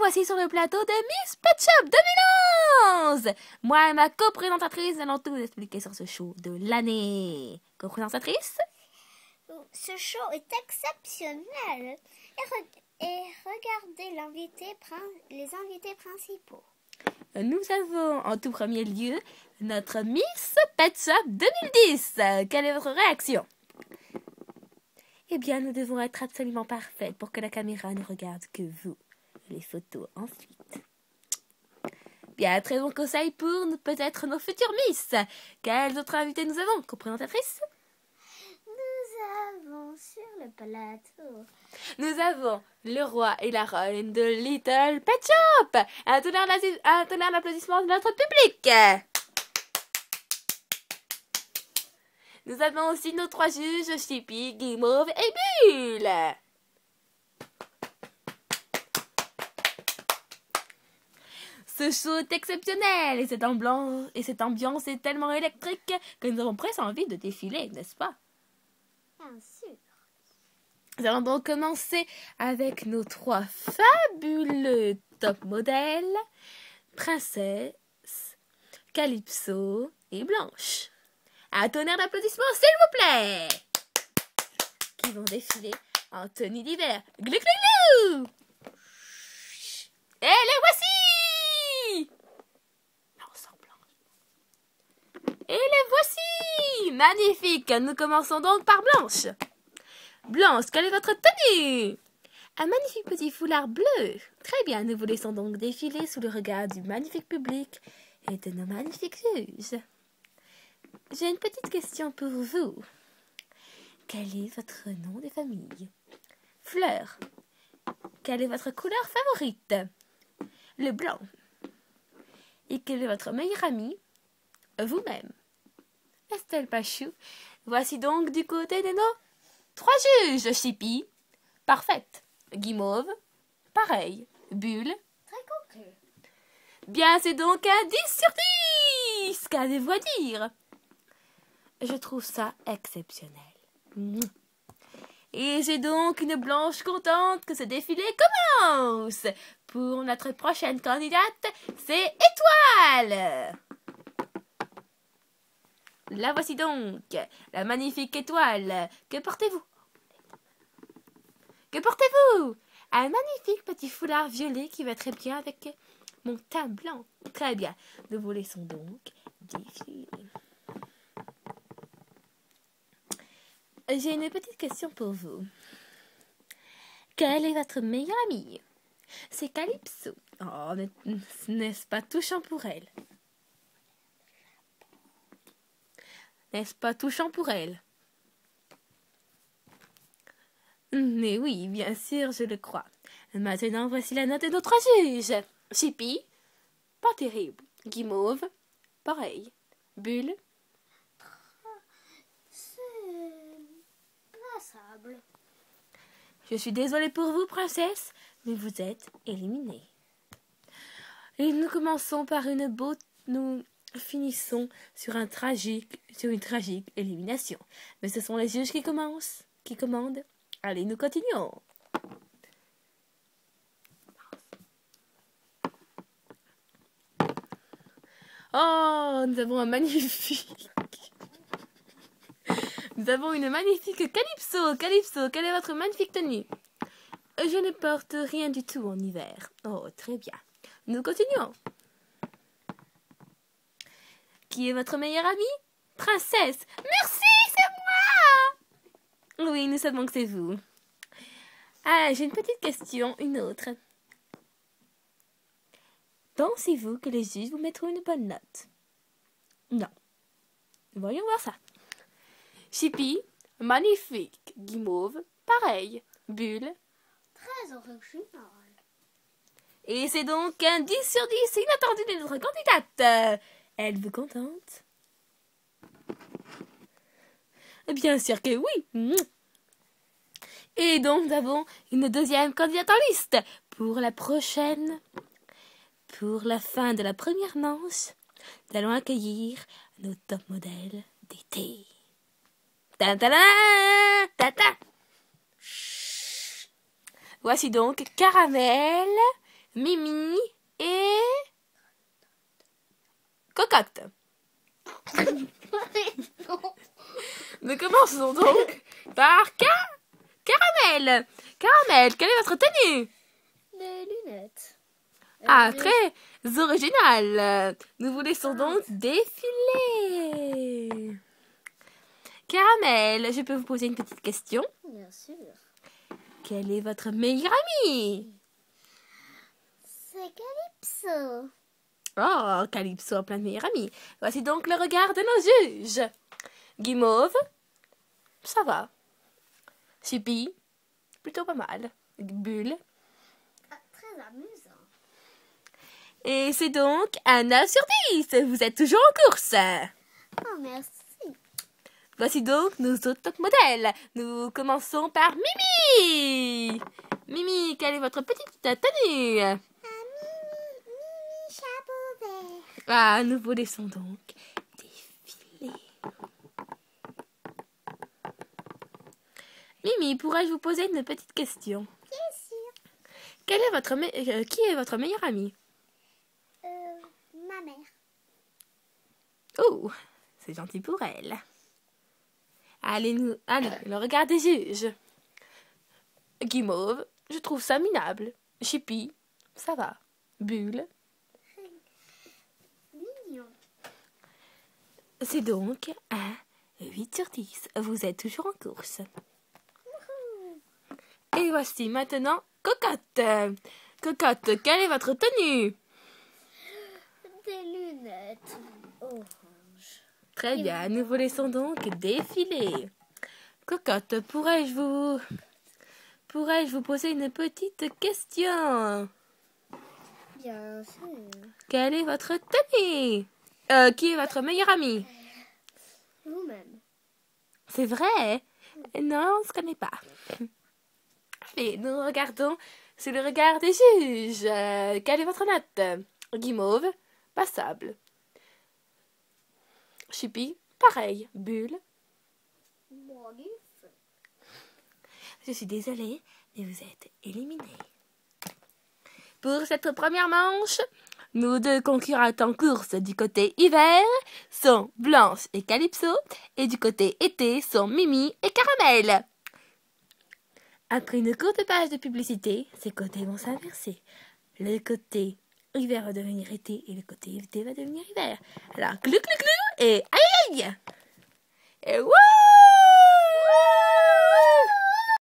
voici sur le plateau de Miss Pet Shop 2011. Moi et ma co-présentatrice allons tout vous expliquer sur ce show de l'année. Co-présentatrice? Ce show est exceptionnel. Et regardez les invités principaux. Nous avons en tout premier lieu notre Miss Pet Shop 2010. Quelle est votre réaction? Eh bien, nous devons être absolument parfaites pour que la caméra ne regarde que vous. Les photos ensuite. Bien, très bon conseil pour peut-être nos futures Miss. Quels autres invités nous avons? Co-présentatrice? Nous avons sur le plateau. Nous avons le roi et la reine de Little Pet Shop. Un tonnerre d'applaudissements de notre public. Nous avons aussi nos trois juges, Chippy, Guimauve et Bulle. Ce show est exceptionnel et cette ambiance est tellement électrique que nous avons presque envie de défiler, n'est-ce pas? Bien sûr. Nous allons donc commencer avec nos trois fabuleux top modèles, Princesse, Calypso et Blanche. Un tonnerre d'applaudissements, s'il vous plaît! Qui vont défiler en tenue d'hiver. Glou, glou, glou! Et les voici! Non, sans Blanche. Et les voici! Magnifique! Nous commençons donc par Blanche. Blanche, quelle est votre tenue? Un magnifique petit foulard bleu. Très bien, nous vous laissons donc défiler sous le regard du magnifique public et de nos magnifiques juges. J'ai une petite question pour vous. Quel est votre nom de famille? Fleur. Quelle est votre couleur favorite? Le blanc. Et quel est votre meilleur ami? Vous-même. Estelle Pachou. Voici donc du côté de nos trois juges. Chippy. Parfaite. Guimauve. Pareil. Bulle. Très concret. Bien, c'est donc un 10 sur 10. Qu'avez-vous à dire? Je trouve ça exceptionnel. Et j'ai donc une Blanche contente que ce défilé commence. Pour notre prochaine candidate, c'est Étoile. La voici donc, la magnifique Étoile. Que portez-vous? Que portez-vous? Un magnifique petit foulard violet qui va très bien avec mon teint blanc. Très bien, nous vous laissons donc défiler. J'ai une petite question pour vous. Quel est votre meilleur ami? C'est Calypso. Oh, n'est-ce pas touchant pour elle? N'est-ce pas touchant pour elle? Mais oui, bien sûr, je le crois. Maintenant, voici la note de nos trois juges. Chippy, pas terrible. Guimauve, pareil. Bulle, je suis désolée pour vous, princesse, mais vous êtes éliminée. Et nous commençons par nous finissons sur une tragique élimination. Mais ce sont les juges qui commandent. Allez, nous continuons. Oh, nous avons un magnifique. Nous avons une magnifique Calypso. Calypso, quelle est votre magnifique tenue? Je ne porte rien du tout en hiver. Oh, très bien. Nous continuons. Qui est votre meilleure amie? Princesse. Merci, c'est moi! Oui, nous savons que c'est vous. Ah, j'ai une petite question, une autre. Pensez-vous que les juges vous mettront une bonne note? Non. Voyons voir ça. Chippy, magnifique. Guimauve, pareil. Bulle, très original. Et c'est donc un 10 sur 10 inattendu de notre candidate. Êtes-vous contente? Bien sûr que oui. Et donc nous avons une deuxième candidate en liste pour la prochaine. Pour la fin de la première manche, nous allons accueillir nos top modèles d'été. Ta-ta-da! Ta-ta! Voici donc Caramel, Mimi et Cocotte. Nous commençons donc par Caramel. Caramel, quelle est votre tenue? Des lunettes. Ah, très original. Nous vous laissons donc défiler. Caramel, je peux vous poser une petite question? Bien sûr. Quel est votre meilleur ami? C'est Calypso. Oh, Calypso a plein de meilleurs amis. Voici donc le regard de nos juges. Guimauve, ça va. Chippy, plutôt pas mal. Bulle. Ah, très amusant. Et c'est donc un 9 sur 10. Vous êtes toujours en course. Oh, merci. Voici donc nos autres top modèles. Nous commençons par Mimi. Mimi, quelle est votre petite tenue? Mimi, chapeau vert. Ah, nous vous laissons donc défiler. Mimi, pourrais-je vous poser une petite question? Bien sûr. Qui est votre meilleur ami? Ma mère. Oh, c'est gentil pour elle. Allez, le regard des juges. Guimauve, je trouve ça minable. Chippy, ça va. Bulle, Mignon. c'est donc un 8 sur 10. Vous êtes toujours en course. Et voici maintenant Cocotte. Cocotte, quelle est votre tenue? Des lunettes orange. Très bien, nous vous laissons donc défiler. Cocotte, pourrais-je vous poser une petite question? Bien sûr. Quelle est votre tenue? Qui est votre meilleur ami? Vous-même. C'est vrai? Non, on ne se connaît pas. Allez, nous regardons sur le regard des juges. Quelle est votre note? Guimauve, passable. Chippy, pareil. Bulle, je suis désolée, mais vous êtes éliminés. Pour cette première manche, nos deux concurrentes en course du côté hiver sont Blanche et Calypso, et du côté été sont Mimi et Caramel. Après une courte page de publicité, ces côtés vont s'inverser. Le côté hiver va devenir été et le côté été va devenir hiver. Alors, clou, clou, clou, et aïe, aïe, aïe. Et wouh!